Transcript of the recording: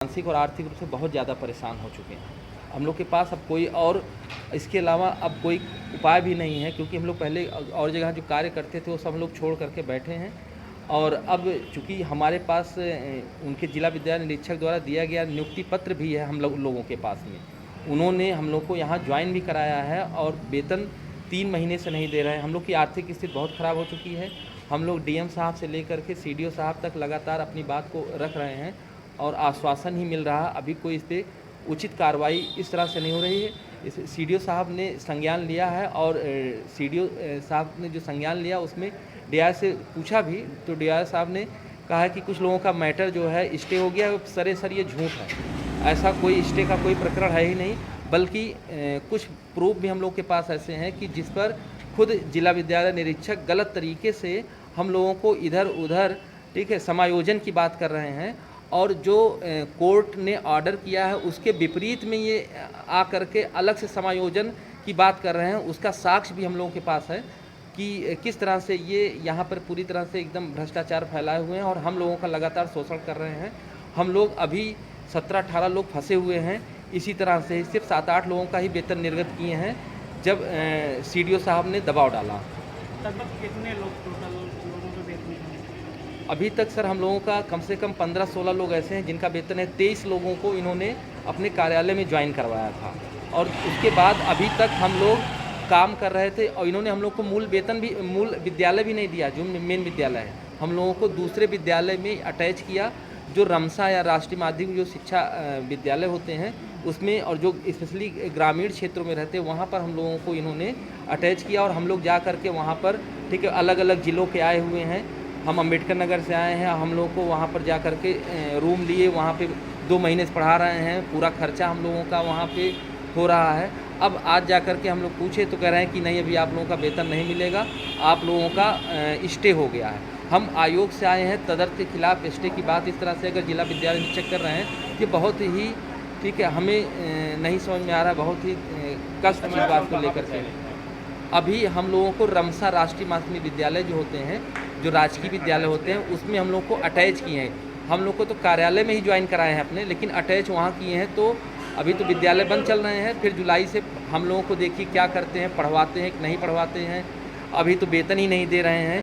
मानसिक और आर्थिक रूप से बहुत ज़्यादा परेशान हो चुके हैं। हम लोग के पास अब कोई और इसके अलावा अब कोई उपाय भी नहीं है, क्योंकि हम लोग पहले और जगह जो कार्य करते थे वो सब लोग छोड़ करके बैठे हैं। और अब चूँकि हमारे पास उनके जिला विद्यालय निरीक्षक द्वारा दिया गया नियुक्ति पत्र भी है हम लोगों के पास में। उन्होंने हम लोग को यहाँ ज्वाइन भी कराया है और वेतन 3 महीने से नहीं दे रहे हैं। हम लोग की आर्थिक स्थिति बहुत ख़राब हो चुकी है। हम लोग डीएम साहब से लेकर के सीडीओ साहब तक लगातार अपनी बात को रख रहे हैं और आश्वासन ही मिल रहा। अभी कोई इस पर उचित कार्रवाई इस तरह से नहीं हो रही है। इस सीडीओ साहब ने संज्ञान लिया है और सीडीओ साहब ने जो संज्ञान लिया उसमें डीआर से पूछा भी, तो डीआर साहब ने कहा है कि कुछ लोगों का मैटर जो है स्टे हो गया। सर ये झूठ है, ऐसा कोई स्टे का कोई प्रकरण है ही नहीं, बल्कि कुछ प्रूफ भी हम लोग के पास ऐसे हैं कि जिस पर खुद जिला विद्यालय निरीक्षक गलत तरीके से हम लोगों को इधर उधर समायोजन की बात कर रहे हैं और जो कोर्ट ने ऑर्डर किया है उसके विपरीत में ये आ करके अलग से समायोजन की बात कर रहे हैं। उसका साक्ष्य भी हम लोगों के पास है कि किस तरह से ये यहाँ पर पूरी तरह से एकदम भ्रष्टाचार फैलाए हुए हैं और हम लोगों का लगातार शोषण कर रहे हैं। हम लोग अभी 17-18 लोग फंसे हुए हैं। इसी तरह से सिर्फ 7-8 लोगों का ही वेतन निर्गत किए हैं जब सीडीओ साहब ने दबाव डाला। लगभग कितने लोग टोटल लोगों के वेतन हैं? अभी तक सर हम लोगों का कम से कम 15-16 लोग ऐसे हैं जिनका वेतन है। 23 लोगों को इन्होंने अपने कार्यालय में ज्वाइन करवाया था और उसके बाद अभी तक हम लोग काम कर रहे थे और इन्होंने हम लोग को मूल विद्यालय भी नहीं दिया। जो मेन विद्यालय है हम लोगों को दूसरे विद्यालय में अटैच किया, जो रमसा या राष्ट्रीय माध्यमिक जो शिक्षा विद्यालय होते हैं उसमें, और जो स्पेशली ग्रामीण क्षेत्रों में रहते हैं वहाँ पर हम लोगों को इन्होंने अटैच किया। और हम लोग जा कर के वहाँ पर अलग अलग ज़िलों के आए हुए हैं। हम अम्बेडकर नगर से आए हैं। हम लोगों को वहाँ पर जा कर के रूम लिए, वहाँ पे 2 महीने से पढ़ा रहे हैं। पूरा खर्चा हम लोगों का वहाँ पे हो रहा है। अब आज जा कर के हम लोग पूछे तो कह रहे हैं कि नहीं, अभी आप लोगों का वेतन नहीं मिलेगा, आप लोगों का स्टे हो गया है। हम आयोग से आए हैं, तदर्थ के खिलाफ स्टे की बात इस तरह से अगर जिला विद्यालय निरीक्षक कर रहे हैं कि बहुत ही हमें नहीं समझ में आ रहा है, बहुत ही कष्ट में इस बात को लेकर के। अभी हम लोगों को रमसा राष्ट्रीय माध्यमिक विद्यालय जो होते हैं, जो राजकीय विद्यालय होते हैं, उसमें हम लोग को अटैच किए हैं। हम लोग को तो कार्यालय में ही ज्वाइन कराए हैं अपने, लेकिन अटैच वहाँ किए हैं। तो अभी तो विद्यालय बंद चल रहे हैं, फिर जुलाई से हम लोगों को देखिए क्या करते हैं, पढ़वाते हैं कि नहीं पढ़वाते हैं। अभी तो वेतन ही नहीं दे रहे हैं।